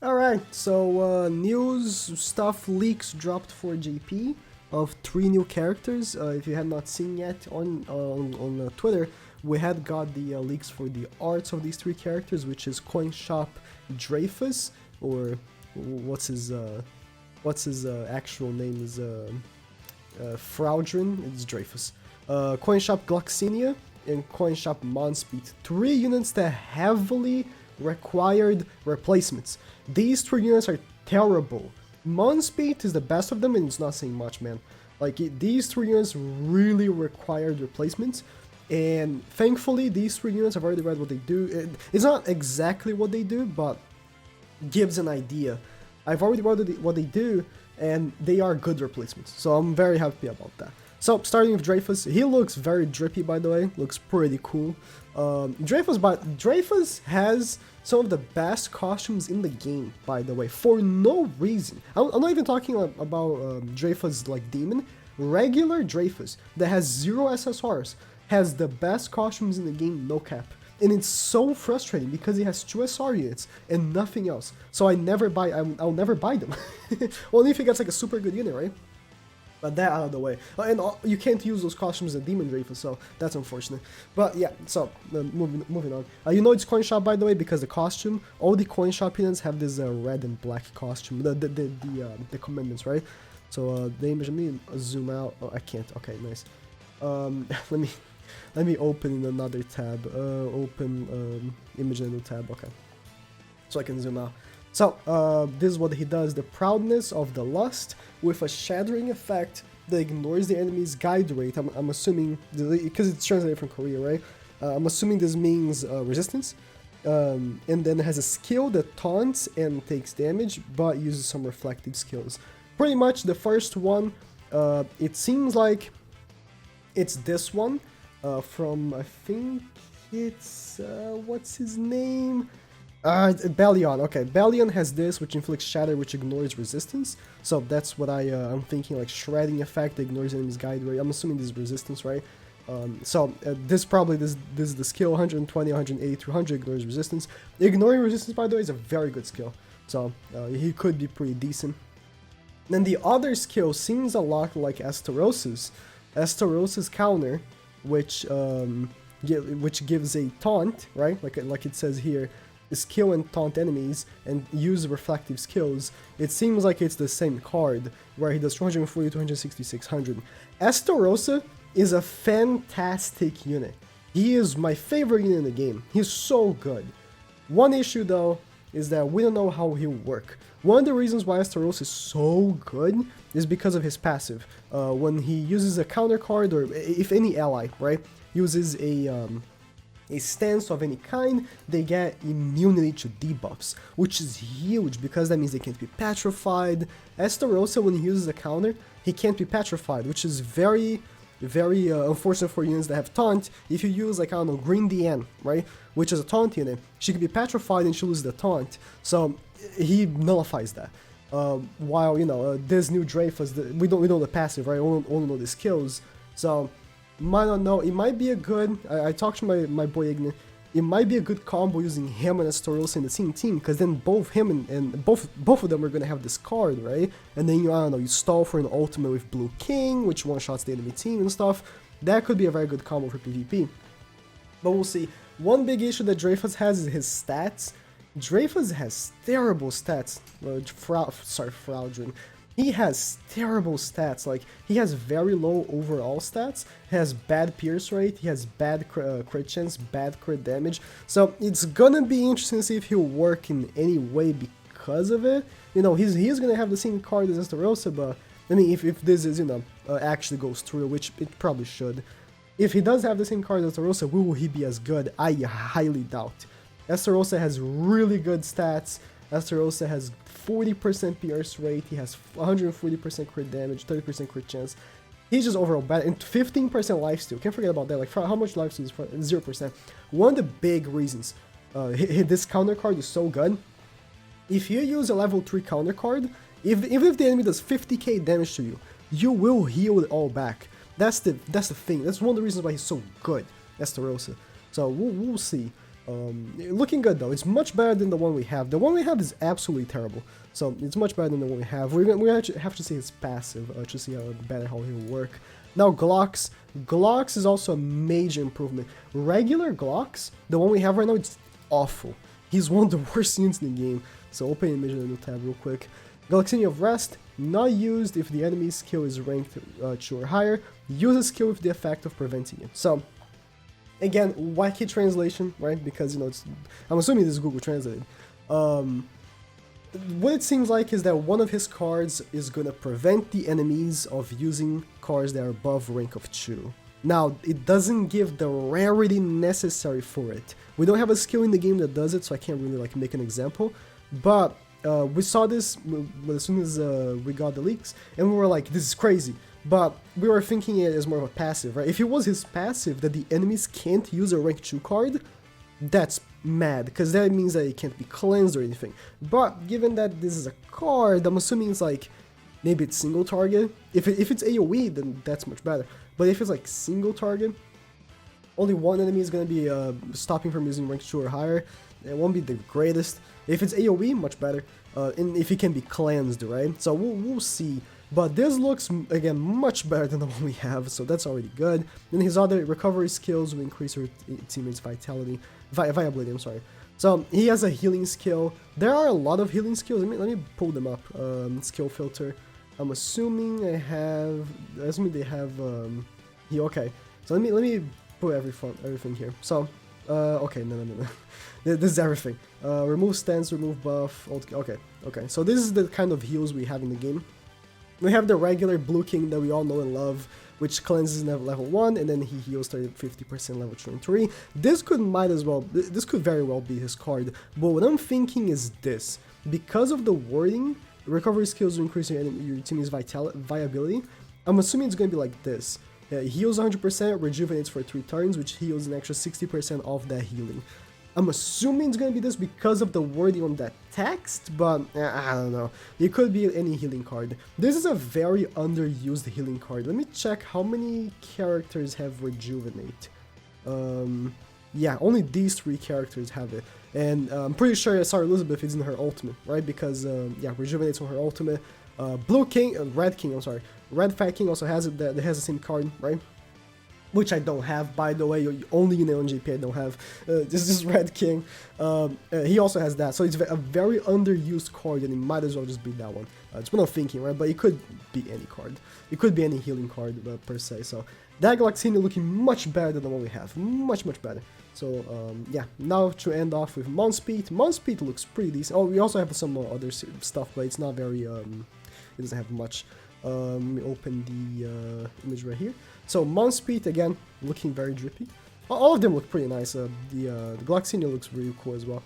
Alright, so news stuff leaks dropped for JP of 3 new characters. If you have not seen yet on Twitter, we had got the leaks for the arts of these 3 characters, which is CoinShop Dreyfus, or what's his actual name is Fraudrin. It's Dreyfus. CoinShop Gloxinia and CoinShop Monspeed. 3 units that heavily required replacements. These 3 units are terrible. Monspeed is the best of them, and it's not saying much, man. Like, these 3 units really required replacements, and thankfully, these 3 units, I've already read what they do. It's not exactly what they do, but gives an idea. I've already read what they do, and they are good replacements, so I'm very happy about that. So, starting with Dreyfus, he looks very drippy, by the way, looks pretty cool. Dreyfus has some of the best costumes in the game, by the way, for no reason. I'm not even talking about Dreyfus like Demon. Regular Dreyfus that has 0 SSRs has the best costumes in the game, no cap. And it's so frustrating because he has 2 SR units and nothing else. So I'll never buy them. Only if he gets like a super good unit, right? But that out of the way. And you can't use those costumes in Demon Dreyfus, so that's unfortunate. But yeah, so moving on. You know it's CoinShop, by the way, because the costume, all the CoinShop units have this red and black costume, the commandments, right? So the image, let me zoom out. Oh, I can't. Okay, nice. Let me open in another tab. Open image in a new tab. Okay, so I can zoom out. So, this is what he does, the Proudness of the Lust, with a shattering effect that ignores the enemy's guide rate. I'm assuming, because it's translated from Korea, right? I'm assuming this means resistance. And then it has a skill that taunts and takes damage, but uses some reflective skills. Pretty much the first one, it seems like it's this one, from, I think it's, what's his name? Bellion. Okay, Bellion has this, which inflicts shatter, which ignores resistance. So that's what I'm thinking, like shredding effect, ignores enemy's guide rate. I'm assuming this is resistance, right? This is the skill, 120, 180, 200 ignores resistance. Ignoring resistance, by the way, is a very good skill. So he could be pretty decent. Then the other skill seems a lot like Astarosis. Astarosis counter, which gives a taunt, right? Like it says here. Skill and taunt enemies and use reflective skills. It seems like it's the same card where he does 240, 260, 600. Estarossa is a fantastic unit. He is my favorite unit in the game. He's so good. One issue though is that we don't know how he'll work. One of the reasons why Estarossa is so good is because of his passive. When he uses a counter card, or if any ally, right, uses a stance of any kind, they get immunity to debuffs, which is huge because that means they can't be petrified. Estarossa, when he uses a counter, he can't be petrified, which is very unfortunate for units that have taunt. If you use, like, I don't know, Green DN, right, which is a taunt unit, she can be petrified and she loses the taunt, so he nullifies that. While, you know, this new Dreyfus, we don't know the passive, right, only know the skills, so might not know. It might be a good. I talked to my boy Igni. It might be a good combo using him and Astarossa in the same team, because then both him and both of them are gonna have this card, right? And then I don't know, you stall for an ultimate with Blue King, which one shots the enemy team and stuff. That could be a very good combo for PvP. But we'll see. One big issue that Dreyfus has is his stats. Dreyfus has terrible stats. Fraudrin. He has terrible stats, like, he has very low overall stats, he has bad pierce rate, he has bad crit chance, bad crit damage, so it's gonna be interesting to see if he'll work in any way because of it. You know, he's gonna have the same card as Estarossa, but, I mean, if this is, you know, actually goes through, which it probably should. If he does have the same card as Estarossa, will he be as good? I highly doubt. Estarossa has really good stats. Estarossa has 40% pierce rate, he has 140% crit damage, 30% crit chance. He's just overall bad, and 15% lifesteal. Can't forget about that. Like, how much lifesteal is 0%? One of the big reasons this counter card is so good, if you use a level 3 counter card, even if the enemy does 50k damage to you, you will heal it all back. That's the thing. That's one of the reasons why he's so good, Estarossa. So we'll see. Looking good though. It's much better than the one we have. The one we have is absolutely terrible. So it's much better than the one we have. We actually have to see his passive to see how better how he'll work. Now Glocks. Glocks is also a major improvement. Regular Glocks, the one we have right now, it's awful. He's one of the worst units in the game. So open image in a new tab real quick. Galaxini of Rest, not used if the enemy's skill is ranked 2 or higher. Use a skill with the effect of preventing it. So again, wacky translation, right? Because, you know, I'm assuming this is Google Translate. What it seems like is that one of his cards is gonna prevent the enemies of using cards that are above rank of 2. Now, it doesn't give the rarity necessary for it. We don't have a skill in the game that does it, so I can't really like make an example. But we saw this as soon as we got the leaks, and we were like, this is crazy. But we were thinking it as more of a passive, right? If it was his passive that the enemies can't use a rank 2 card, that's mad, because that means that it can't be cleansed or anything. But given that this is a card, I'm assuming it's like, maybe it's single target. If it's AoE, then that's much better. But if it's like single target, only one enemy is going to be stopping from using rank 2 or higher. It won't be the greatest. If it's AoE, much better. And if it can be cleansed, right? So we'll see. But this looks, again, much better than the one we have, so that's already good. Then his other recovery skills will increase your teammates' viability, I'm sorry. So he has a healing skill. There are a lot of healing skills. Let me pull them up. Skill filter. I'm assuming they have. Okay. So let me put everything here. So okay, no. This is everything. Remove stance, remove buff. Okay. So this is the kind of heals we have in the game. We have the regular Blue King that we all know and love, which cleanses level 1, and then he heals 50% level 2 and 3. This could very well be his card, but what I'm thinking is this. Because of the wording, recovery skills will increase your team's viability, I'm assuming it's going to be like this. Heals 100%, rejuvenates for 3 turns, which heals an extra 60% of that healing. I'm assuming it's going to be this because of the wording on that text, but I don't know. It could be any healing card. This is a very underused healing card. Let me check how many characters have Rejuvenate. Yeah, only these 3 characters have it. And I'm pretty sure Sarah Elizabeth is in her ultimate, right? Because, yeah, Rejuvenate's on her ultimate. Red Fat King also has it, that has the same card, right? Which I don't have, by the way. Only unit on GP I don't have. This is Red King. He also has that, so it's a very underused card, and it might as well just be that one. It's what I'm thinking, right? But it could be any card. It could be any healing card per se. So that Galaxini looking much better than the one we have, much better. So yeah, now to end off with Monspeed. Monspeed looks pretty decent. Oh, we also have some other stuff, but it's not very. It doesn't have much. Let me open the image right here. So Monspeed, again, looking very drippy. All of them look pretty nice. The Galaxini looks really cool as well.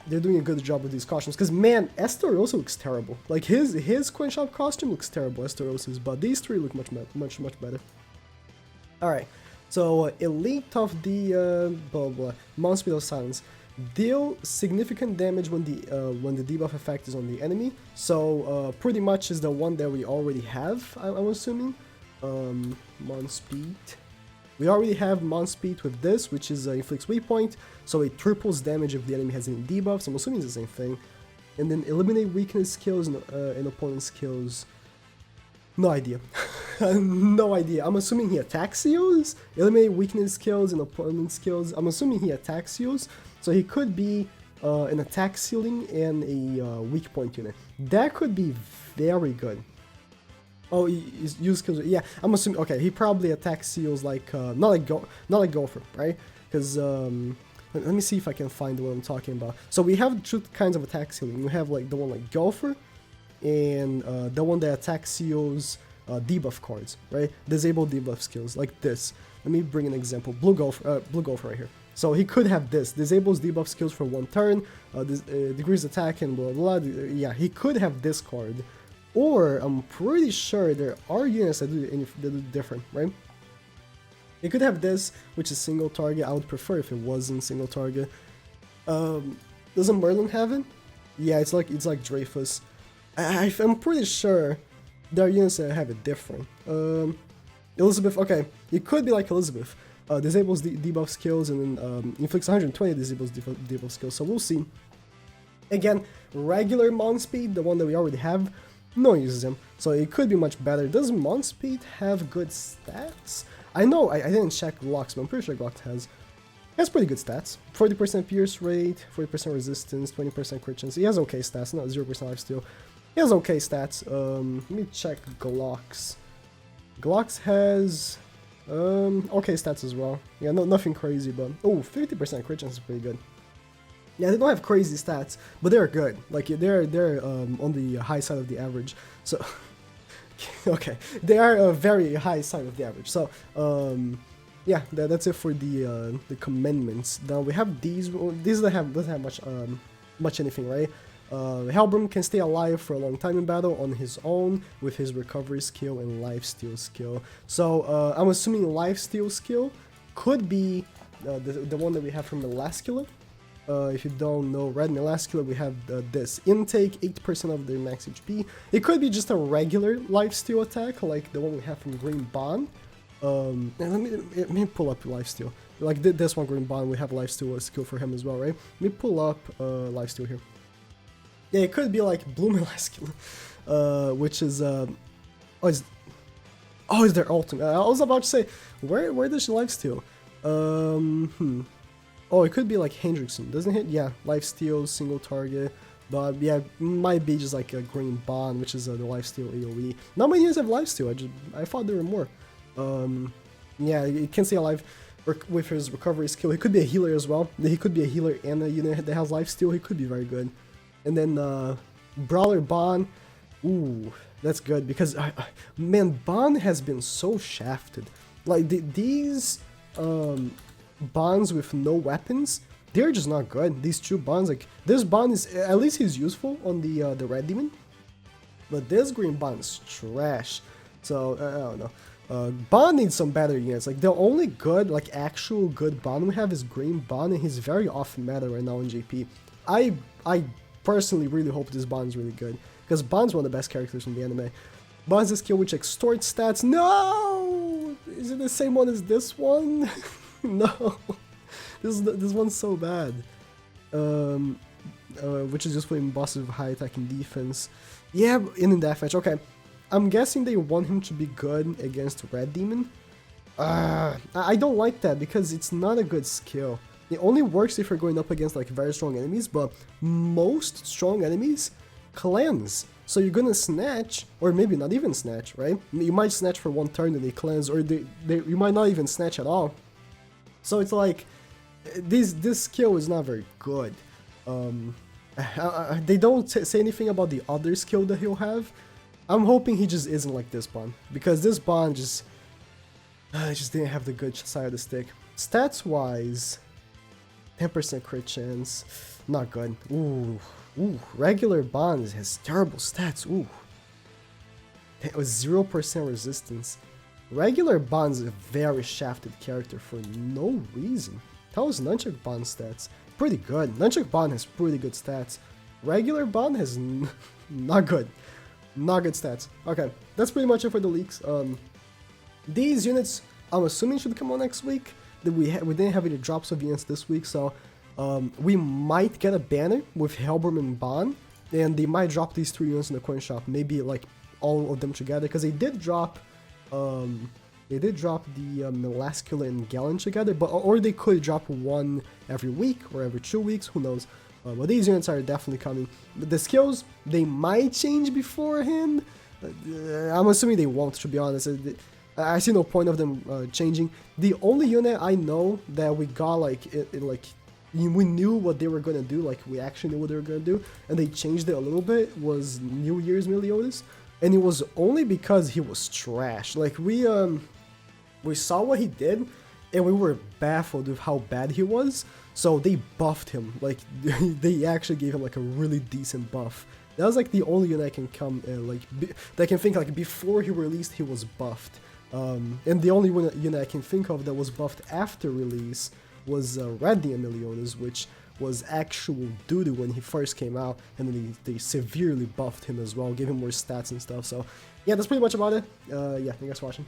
They're doing a good job with these costumes. Because, man, Esteros looks terrible. Like, his Coin Shop costume looks terrible, Esteros's. But these 3 look much better. Alright, so Elite of the Monspeed of Silence. Deal significant damage when the debuff effect is on the enemy. So, pretty much is the one that we already have, I'm assuming. Monspeed. We already have Monspeed with this, which is inflicts weak point, so it triples damage if the enemy has any debuffs. I'm assuming it's the same thing. And then eliminate weakness skills and opponent skills. No idea. No idea. I'm assuming he attacks heals. Eliminate weakness skills and opponent skills. I'm assuming he attacks heals, so he could be an attack ceiling and a weak point unit. That could be very good. Oh, use skills. Yeah, I'm assuming. Okay, he probably attacks seals like not like Gopher, right? Because let me see if I can find what I'm talking about. So we have 2 kinds of attack sealing. We have like the one like Gopher, and the one that attacks seals debuff cards, right? Disable debuff skills like this. Let me bring an example. Blue Gopher right here. So he could have this. Disables debuff skills for 1 turn. Decrease attack and blah blah. Yeah, he could have this card. Or, I'm pretty sure there are units that do different, right? It could have this, which is single target. I would prefer if it wasn't single target. Doesn't Merlin have it? Yeah, it's like Dreyfus. I'm pretty sure there are units that have it different. Elizabeth, okay, it could be like Elizabeth. disables debuff skills, and then inflicts 120 disables debuff skills, so we'll see. Again, regular Monspeed, the one that we already have, no one uses him, so it could be much better. Does Monspeed have good stats? I know, I didn't check Glock's, but I'm pretty sure Glock has pretty good stats. 40% pierce rate, 40% resistance, 20% crit chance. He has okay stats, not 0% lifesteal. He has okay stats. Let me check Glock's. Glock's has okay stats as well. Yeah, nothing crazy, but oh, 50% crit chance is pretty good. Yeah, they don't have crazy stats, but they're good. Like they're on the high side of the average. So okay, they are very high side of the average. So yeah, that's it for the commandments. Now we have these. These doesn't have much anything, right? Helbram can stay alive for a long time in battle on his own with his recovery skill and lifesteal skill. So I'm assuming lifesteal skill could be the one that we have from Melascula. If you don't know Red Melascula, we have this intake, 8% of their max HP. It could be just a regular lifesteal attack, like the one we have from Green Bond. Let me pull up lifesteal. Like this one, Green Bond, we have lifesteal skill for him as well, right? Let me pull up lifesteal here. Yeah, it could be like Blue Melascula, which is is their ultimate. I was about to say, where does she lifesteal? Oh, it could be like Hendrickson, doesn't it? Yeah, lifesteal, single target. But yeah, it might be just like a Green Bond, which is the lifesteal AoE. Not many units have lifesteal, I thought there were more. Yeah, you can stay alive with his recovery skill. He could be a healer as well. He could be a healer and a unit that has lifesteal. He could be very good. And then Brawler Bond, ooh, that's good because man, Bond has been so shafted. Like these bonds with no weapons, they're just not good. These two bonds, like this bond is at least he's useful on the Red Demon, but this Green Bond is trash. So I don't know. Bond needs some better units. Like the only good, like actual good Bond we have is Green Bond, and he's very off meta right now in JP. I personally really hope this Bond is really good because Bond's one of the best characters from the anime. Bond's a skill which extorts stats. No, is it the same one as this one? No, this one's so bad. Which is just playing bosses with high attack and defense. Yeah, in deathmatch. Okay, I'm guessing they want him to be good against Red Demon. I don't like that because it's not a good skill. It only works if you're going up against like very strong enemies, but most strong enemies cleanse. So you're gonna snatch, or maybe not even snatch, right? You might snatch for one turn and they cleanse, or you might not even snatch at all. So it's like, this skill is not very good. They don't say anything about the other skill that he'll have. I'm hoping he just isn't like this Bond, because this Bond just didn't have the good side of the stick. Stats wise, 10% crit chance, not good. Ooh, regular Bond has terrible stats. Ooh, it was 0% resistance. Regular Bond's a very shafted character for no reason. That was Nunchuck Bond stats. Pretty good. Nunchuck Bond has pretty good stats. Regular Bond has not good. Not good stats. Okay, that's pretty much it for the leaks. These units, I'm assuming, should come out next week. We didn't have any drops of units this week, so we might get a banner with Helbram and Bond, and they might drop these 3 units in the coin shop. Maybe like all of them together, because they did drop the Melascula and Gallon together, or they could drop one every week or every 2 weeks, who knows. But these units are definitely coming. The skills, they might change beforehand. I'm assuming they won't, to be honest. I see no point of them changing. The only unit I know that we got we knew what they were gonna do, like we actually knew what they were gonna do, and they changed it a little bit, was New Year's Meliodas. And it was only because he was trash. Like we saw what he did, and we were baffled with how bad he was. So they buffed him. Like they actually gave him like a really decent buff. That was like the only unit I can that I can think like before he released he was buffed. And the only unit I can think of that was buffed after release was Red Demon Meliodas, which was actual doo-doo when he first came out, and then they severely buffed him as well, gave him more stats and stuff. So yeah, that's pretty much about it. Yeah, thank you guys for watching.